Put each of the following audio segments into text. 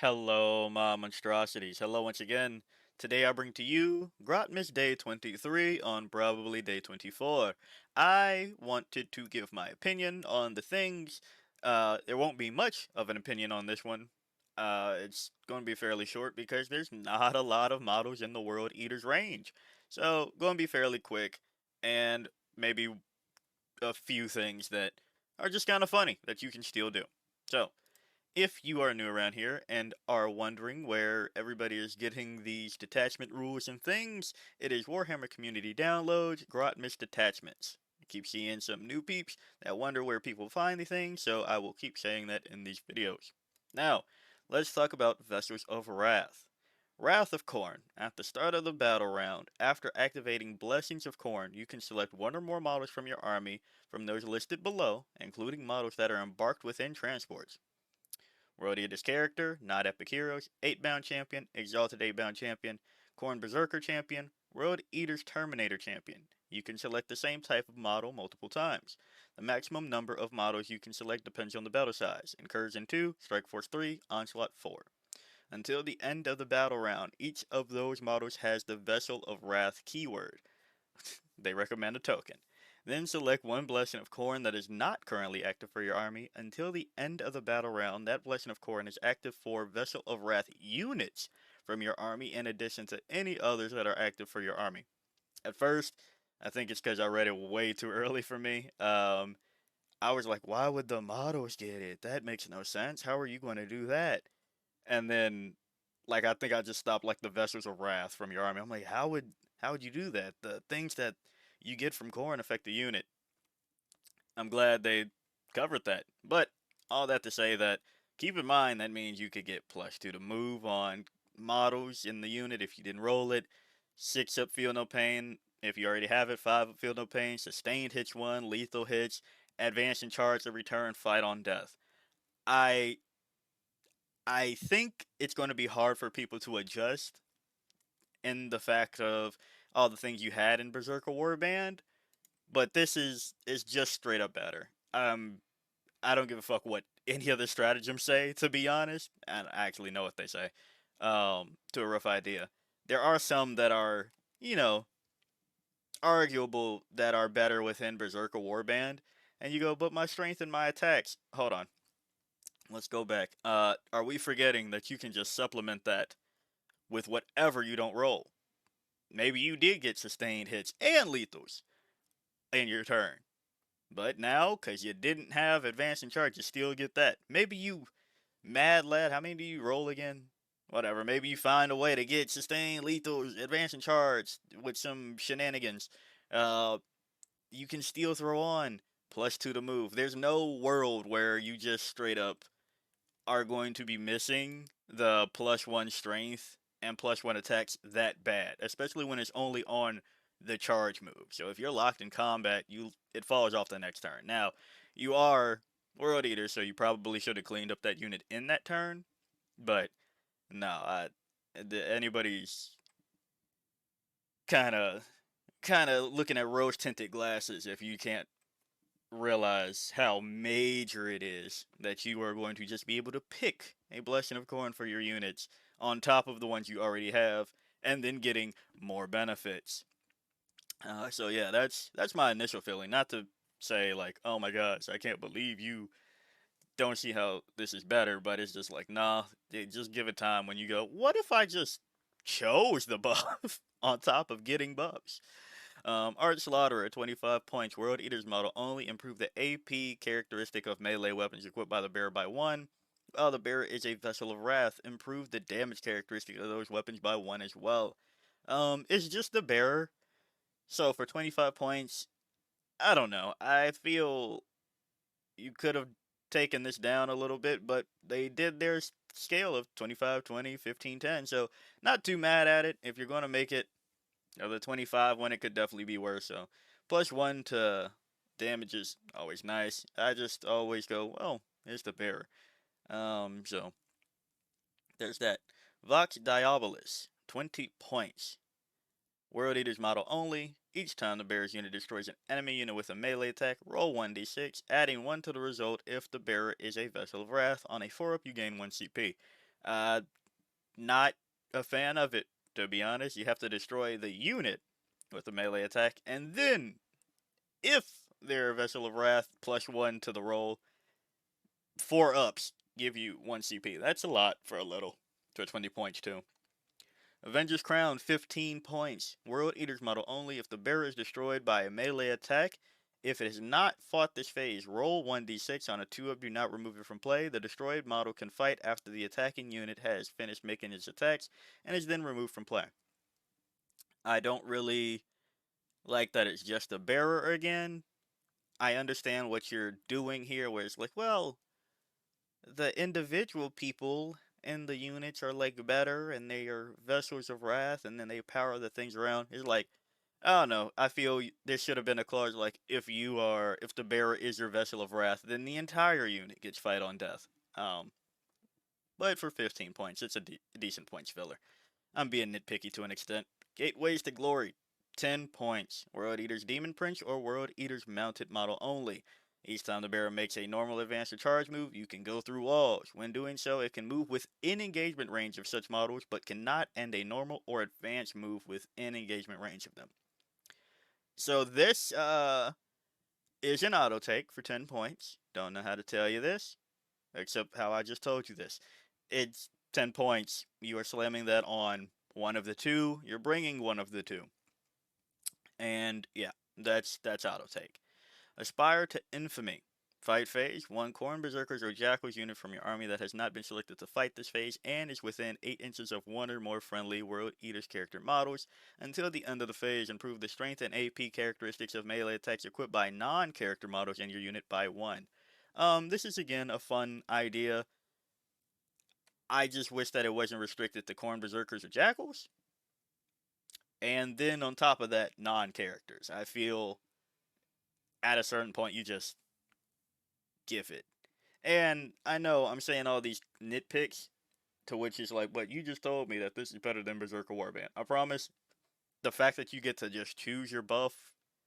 Hello, my monstrosities. Hello once again. Today I bring to you Grotmas Day 23 on probably Day 24. I wanted to give my opinion on the things. There won't be much of an opinion on this one. It's going to be fairly short because there's not a lot of models in the World Eater's range. So, going to be fairly quick and maybe a few things that are just kind of funny that you can still do. So, if you are new around here and are wondering where everybody is getting these detachment rules and things, it is Warhammer Community Downloads, Grotmas Detachments. I keep seeing some new peeps that wonder where people find the things, so I will keep saying that in these videos. Now, let's talk about Vessels of Wrath. Wrath of Khorne. At the start of the battle round, after activating Blessings of Khorne, you can select one or more models from your army from those listed below, including models that are embarked within transports. World Eater's character, not Epic Heroes, 8-bound champion, Exalted 8-bound champion, Khorne Berserker champion, World Eater's Terminator champion. You can select the same type of model multiple times. The maximum number of models you can select depends on the battle size. Incursion 2, Strike Force 3, Onslaught 4. Until the end of the battle round, each of those models has the Vessel of Wrath keyword. They recommend a token. Then select one Blessing of Khorne that is not currently active for your army. Until the end of the battle round, that Blessing of Khorne is active for Vessel of Wrath units from your army in addition to any others that are active for your army. At first, I think it's because I read it way too early for me. I was like, why would the models get it? That makes no sense. How are you going to do that? And then, like, I think I just stopped like the Vessels of Wrath from your army. I'm like, how would you do that? The things that you get from Khorne affect the unit. I'm glad they covered that. But all that to say that keep in mind that means you could get +2 to move on models in the unit if you didn't roll it. 6 up feel no pain if you already have it. 5 up feel no pain. Sustained hits 1, lethal hits, advance and charge the return, fight on death. I I think it's going to be hard for people to adjust in the fact of all the things you had in Berserker Warband, but this is just straight up better. I don't give a fuck what any other stratagems say, to be honest. And I actually know what they say. To a rough idea. There are some that are, you know, arguable that are better within Berserker Warband. And you go, but my strength and my attacks. Hold on. Let's go back. Are we forgetting that you can just supplement that with whatever you don't roll? Maybe you did get sustained hits and lethals in your turn. But now, because you didn't have advance and charge, you still get that. Maybe you, mad lad, how many do you roll again? Whatever. Maybe you find a way to get sustained lethals, advance and charge with some shenanigans. Uh, you can still throw on +2 to move. There's no world where you just straight up are going to be missing the +1 strength and +1 attacks that bad, especially when it's only on the charge move. So if you're locked in combat, it falls off the next turn. Now, you are World Eater, so you probably should have cleaned up that unit in that turn, but no, anybody's kind of looking at rose tinted glasses if you can't realize how major it is that you are going to just be able to pick a Blessing of Khorne for your units on top of the ones you already have, and then getting more benefits. So yeah, that's my initial feeling. Not to say like, oh my gosh, I can't believe you don't see how this is better, but it's just like, nah, just give it time when you go, what if I just chose the buff on top of getting buffs? Art Slaughterer, 25 points. World Eater's model only improved the AP characteristic of melee weapons equipped by the bearer by 1. While the bearer is a Vessel of Wrath, improved the damage characteristic of those weapons by 1 as well. It's just the bearer. So for 25 points, I don't know. I feel you could have taken this down a little bit, but they did their scale of 25, 20, 15, 10. So not too mad at it. If you're going to make it the 25 one, it could definitely be worse. So +1 to damage is always nice. I just always go, well, it's the bearer. So there's that. Vox Diabolus, 20 points. World Eater's model only. Each time the bearer's unit destroys an enemy unit with a melee attack, roll 1d6, adding 1 to the result if the bearer is a Vessel of Wrath. On a 4-up, you gain 1 CP. Uh, Not a fan of it, to be honest. You have to destroy the unit with a melee attack, and then, if they're a Vessel of Wrath, +1 to the roll, 4 ups give you 1 CP. That's a lot for a little. To 20 points, too. Avenger's Crown, 15 points. World Eater's model only if the bearer is destroyed by a melee attack. If it has not fought this phase, roll 1d6 on a 2-up, do not remove it from play. The destroyed model can fight after the attacking unit has finished making its attacks and is then removed from play. I don't really like that it's just a bearer again. I understand what you're doing here, where it's like, well, the individual people in the units are like better and they are vessels of wrath and then they power the things around. It's like, I don't know. I feel there should have been a clause like if the bearer is your vessel of wrath, then the entire unit gets fight on death. Um, but for 15 points, it's a decent points filler. I'm being nitpicky to an extent. Gateways to Glory, 10 points. World Eater's Demon Prince or World Eater's Mounted model only. Each time the bearer makes a normal advance or charge move, you can go through walls. When doing so, it can move within engagement range of such models, but cannot end a normal or advanced move within engagement range of them. So this is an auto take for 10 points. Don't know how to tell you this, except how I just told you this. It's 10 points. You are slamming that on one of the two. You're bringing one of the two. And yeah, that's auto take. Aspire to Infamy. Fight phase. 1 Khorne Berserkers or Jackals unit from your army that has not been selected to fight this phase and is within 8 inches of one or more friendly World Eaters character models. Until the end of the phase, improve the strength and AP characteristics of melee attacks equipped by non-character models in your unit by 1. This is again a fun idea. I just wish that it wasn't restricted to Khorne Berserkers or Jackals. And then on top of that, non-characters. I feel at a certain point you just give it. And I know I'm saying all these nitpicks, to which is like, but you just told me that this is better than Berserker Warband. I promise, the fact that you get to just choose your buff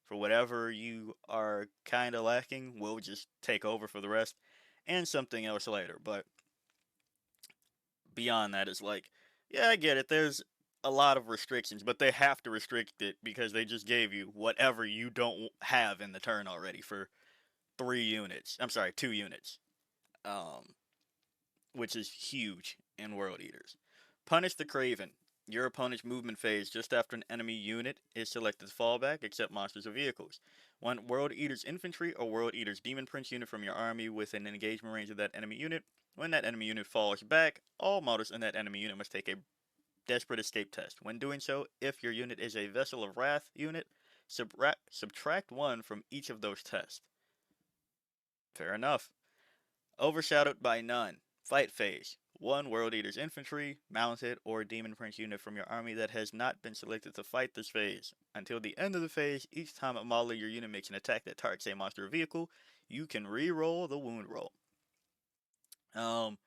for whatever you are kind of lacking will just take over for the rest, and something else later. But beyond that, it's like, yeah, I get it. There's a lot of restrictions, but they have to restrict it because they just gave you whatever you don't have in the turn already for 3 units. I'm sorry, 2 units. Um, which is huge in World Eaters. Punish the Craven. Your opponent's movement phase just after an enemy unit is selected to fall back, except monsters or vehicles. One World Eater's Infantry or World Eater's Demon Prince unit from your army within an engagement range of that enemy unit. When that enemy unit falls back, all models in that enemy unit must take a Desperate Escape test. When doing so, if your unit is a Vessel of Wrath unit, subtract 1 from each of those tests. Fair enough. Overshadowed by none. Fight phase. 1 World Eater's Infantry, Mounted, or Demon Prince unit from your army that has not been selected to fight this phase. Until the end of the phase, each time a model of your unit makes an attack that targets a monster or vehicle, you can re-roll the wound roll. Um,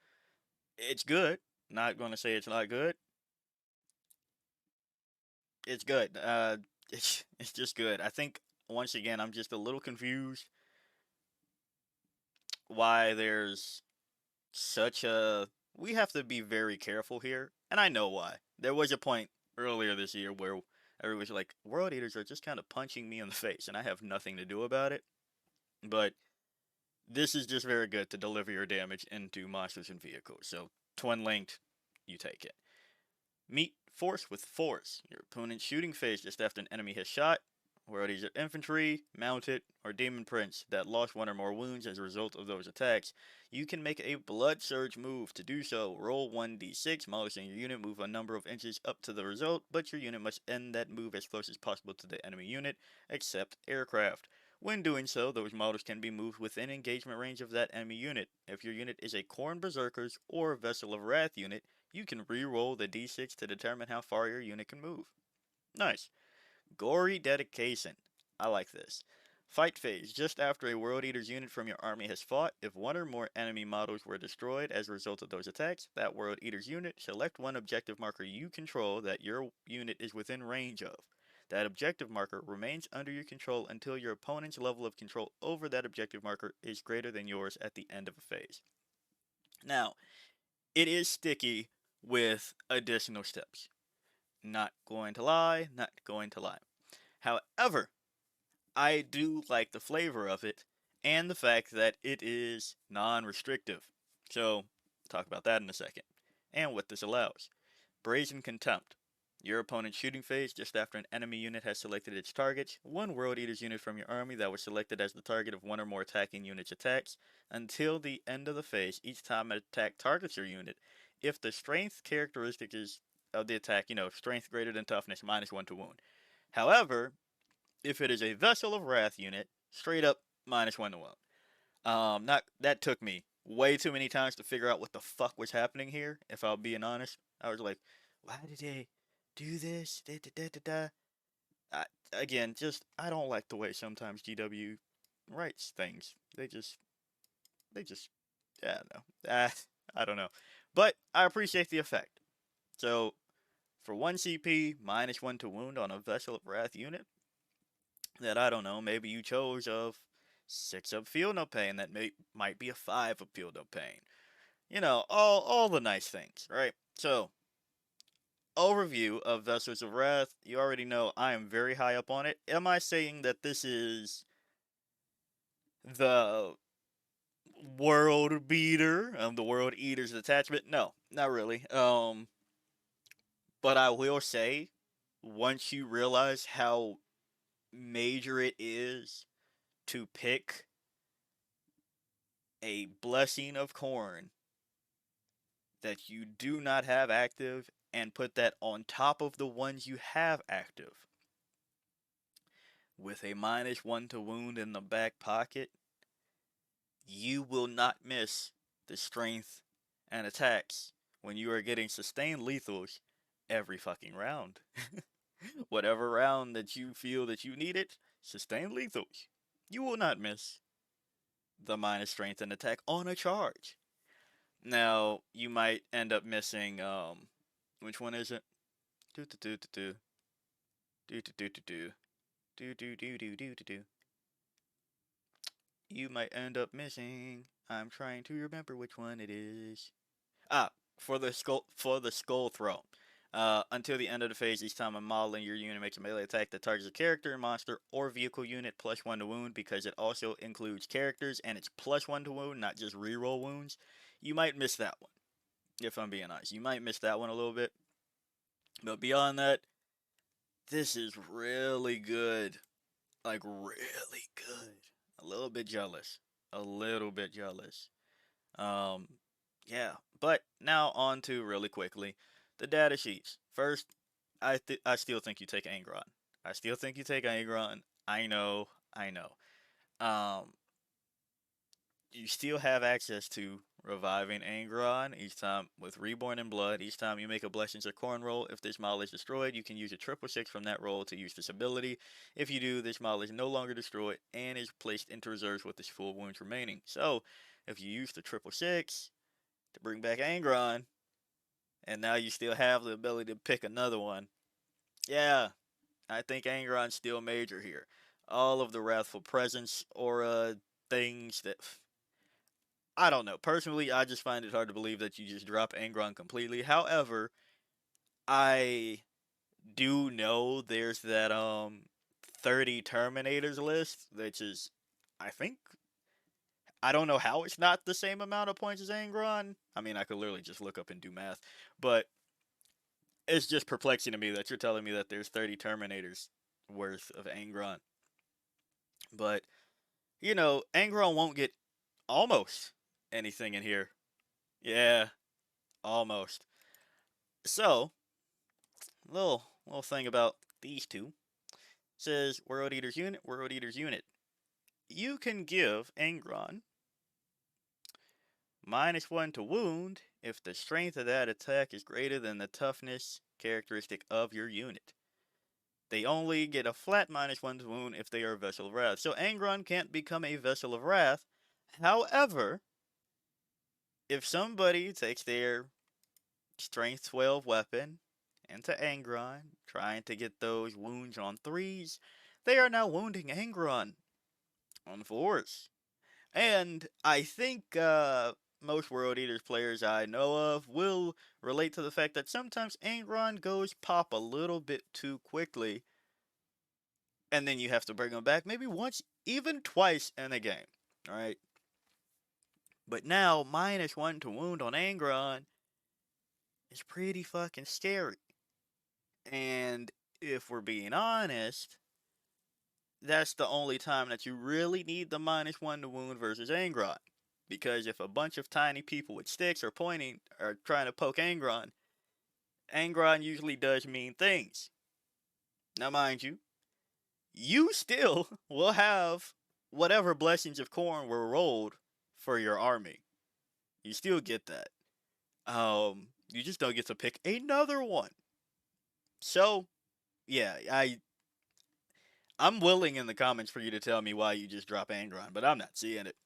it's good. Not gonna say it's not good. It's good. It's just good. I think once again I'm just a little confused why there's such a we have to be very careful here, and I know why. There was a point earlier this year where everyone was like, "World Eaters are just kind of punching me in the face, and I have nothing to do about it." But this is just very good to deliver your damage into monsters and vehicles. So twin linked, you take it. Meet force with force. Your opponent's shooting phase just after an enemy has shot, where it is your infantry, mounted, or demon prince that lost 1 or more wounds as a result of those attacks. You can make a blood surge move. To do so, roll 1d6, models in your unit move a number of inches up to the result, but your unit must end that move as close as possible to the enemy unit, except aircraft. When doing so, those models can be moved within engagement range of that enemy unit. If your unit is a Khorne Berserkers or Vessel of Wrath unit, you can re-roll the d6 to determine how far your unit can move. Nice. Gory Dedication. I like this. Fight phase. Just after a World Eater's unit from your army has fought, if 1 or more enemy models were destroyed as a result of those attacks, that World Eater's unit, select 1 objective marker you control that your unit is within range of. That objective marker remains under your control until your opponent's level of control over that objective marker is greater than yours at the end of a phase. Now, it is sticky with additional steps. Not going to lie, not going to lie. However, I do like the flavor of it and the fact that it is non-restrictive. So, talk about that in a second. And what this allows. Brazen Contempt. Your opponent's shooting phase just after an enemy unit has selected its target. One World Eater's unit from your army that was selected as the target of one or more attacking units attacks until the end of the phase each time an attack targets your unit. If the strength characteristic is of the attack, strength greater than toughness, -1 to wound. However, if it is a Vessel of Wrath unit, straight up -1 to wound. Not that took me way too many times to figure out what the fuck was happening here. If I'm being honest, I was like, why did they do this? Da, da, da, da, da. I, again, just I don't like the way sometimes GW writes things. They just, yeah, no, I don't know, but I appreciate the effect. So for 1 CP, -1 to wound on a Vessel of Wrath unit, that I don't know, maybe you chose of 6 of Feel No Pain, that might be a 5 of Feel No Pain. All the nice things, right? So, overview of Vessels of Wrath, you already know I am very high up on it. Am I saying that this is the world beater of the World Eater's Detachment? No, not really. But I will say, once you realize how major it is to pick a blessing of corn that you do not have active and put that on top of the ones you have active with a -1 to wound in the back pocket, you will not miss the strength and attacks when you are getting sustained lethals every fucking round. Whatever round that you feel that you need it, sustained lethals. You will not miss the minus strength and attack on a charge. Now, you might end up missing, which one is it? Do do do do do do do do do do do do do do do do. You might end up missing. I'm trying to remember which one it is. Ah, for the skull throw. Until the end of the phase, each time a model in your unit makes a melee attack that targets a character, monster, or vehicle unit, +1 to wound, because it also includes characters and it's +1 to wound, not just reroll wounds. You might miss that one, if I'm being honest. You might miss that one a little bit. But beyond that, this is really good. Like, really good. A little bit jealous. A little bit jealous. Um, yeah. But now on to really quickly the data sheets. First, I still think you take Angron. I still think you take Angron. I know. I know. Um, you still have access to reviving Angron each time with Reborn in Blood. Each time you make a Blessings or Corn roll, if this model is destroyed, you can use a 666 from that roll to use this ability. If you do, this model is no longer destroyed and is placed into reserves with its full wounds remaining. So, if you use the 666 to bring back Angron, and now you still have the ability to pick another one, yeah, I think Angron's still major here. All of the Wrathful Presence aura things that I don't know. Personally, I just find it hard to believe that you just drop Angron completely. However, I do know there's that 30 Terminators list, which is I think I don't know how it's not the same amount of points as Angron. I mean, I could literally just look up and do math, but it's just perplexing to me that you're telling me that there's 30 Terminators worth of Angron. But Angron won't get almost anything in here. Yeah, almost. So, little thing about these two. Says World Eater's unit, World Eater's unit. You can give Angron -1 to wound if the strength of that attack is greater than the toughness characteristic of your unit. They only get a flat -1 to wound if they are a Vessel of Wrath. So Angron can't become a Vessel of Wrath. However, if somebody takes their Strength 12 weapon into Angron, trying to get those wounds on 3s, they are now wounding Angron on 4s. And I think most World Eaters players I know of will relate to the fact that sometimes Angron goes pop a little bit too quickly, and then you have to bring him back maybe once, even twice in a game. Alright? But now, -1 to wound on Angron is pretty fucking scary. And if we're being honest, that's the only time that you really need the -1 to wound versus Angron. Because if a bunch of tiny people with sticks are pointing or trying to poke Angron, Angron usually does mean things. Now, mind you, you still will have whatever blessings of corn were rolled for your army. You still get that. You just don't get to pick another one. So, yeah, I'm willing in the comments for you to tell me why you just drop Angron, but I'm not seeing it.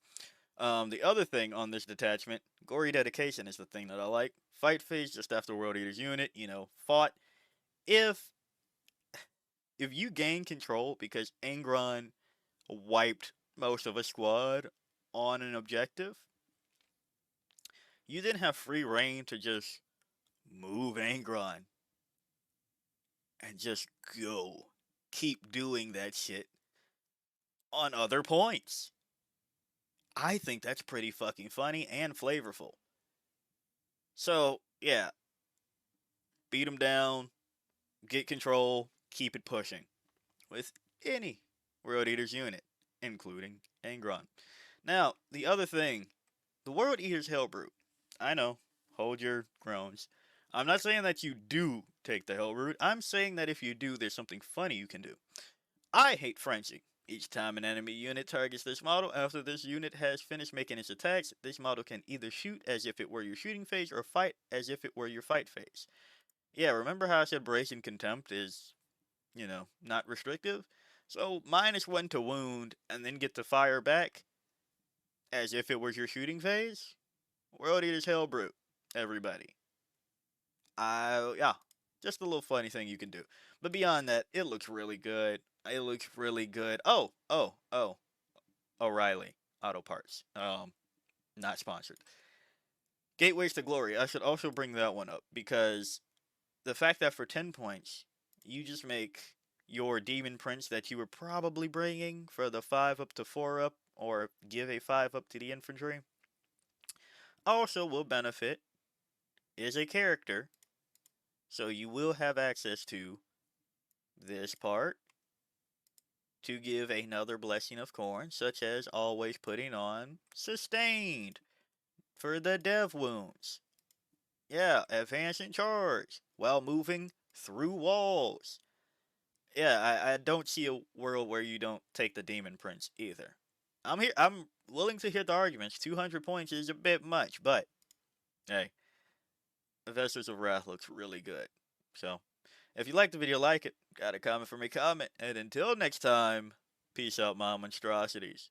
The other thing on this detachment, gory dedication is the thing that I like. Fight phase just after World Eater's unit, fought. If you gain control because Angron wiped most of a squad on an objective, you then have free reign to just move Angron and just go. Keep doing that shit on other points. I think that's pretty fucking funny and flavorful. So, yeah, beat him down, get control, keep it pushing with any World Eaters unit, including Angron. Now, the other thing, the World Eaters Hellbrute. I know, hold your groans. I'm not saying that you do take the Hellbrute. I'm saying that if you do, there's something funny you can do. I hate Frenzy. Each time an enemy unit targets this model, after this unit has finished making its attacks, this model can either shoot as if it were your shooting phase or fight as if it were your fight phase. Yeah, remember how I said Brazen Contempt is, not restrictive? So, -1 to wound, and then get to fire back as if it was your shooting phase? World Eater's Hellbrute, everybody. Yeah, just a little funny thing you can do. But beyond that, it looks really good. It looks really good. Oh, O'Reilly Auto Parts. Not sponsored. Gateways to Glory. I should also bring that one up because the fact that for 10 points, you just make your Demon Prince that you were probably bringing for the 5 up to 4 up, or give a 5 up to the infantry, also will benefit is a character, so you will have access to this part to give another blessing of corn, such as always putting on Sustained for the dev wounds. Yeah, advance and charge while moving through walls. Yeah, I don't see a world where you don't take the Demon Prince either. I'm willing to hear the arguments. 200 points is a bit much, but hey, Vessels of Wrath looks really good. So, if you liked the video, like it. Got a comment for me, comment. And until next time, peace out, my monstrosities.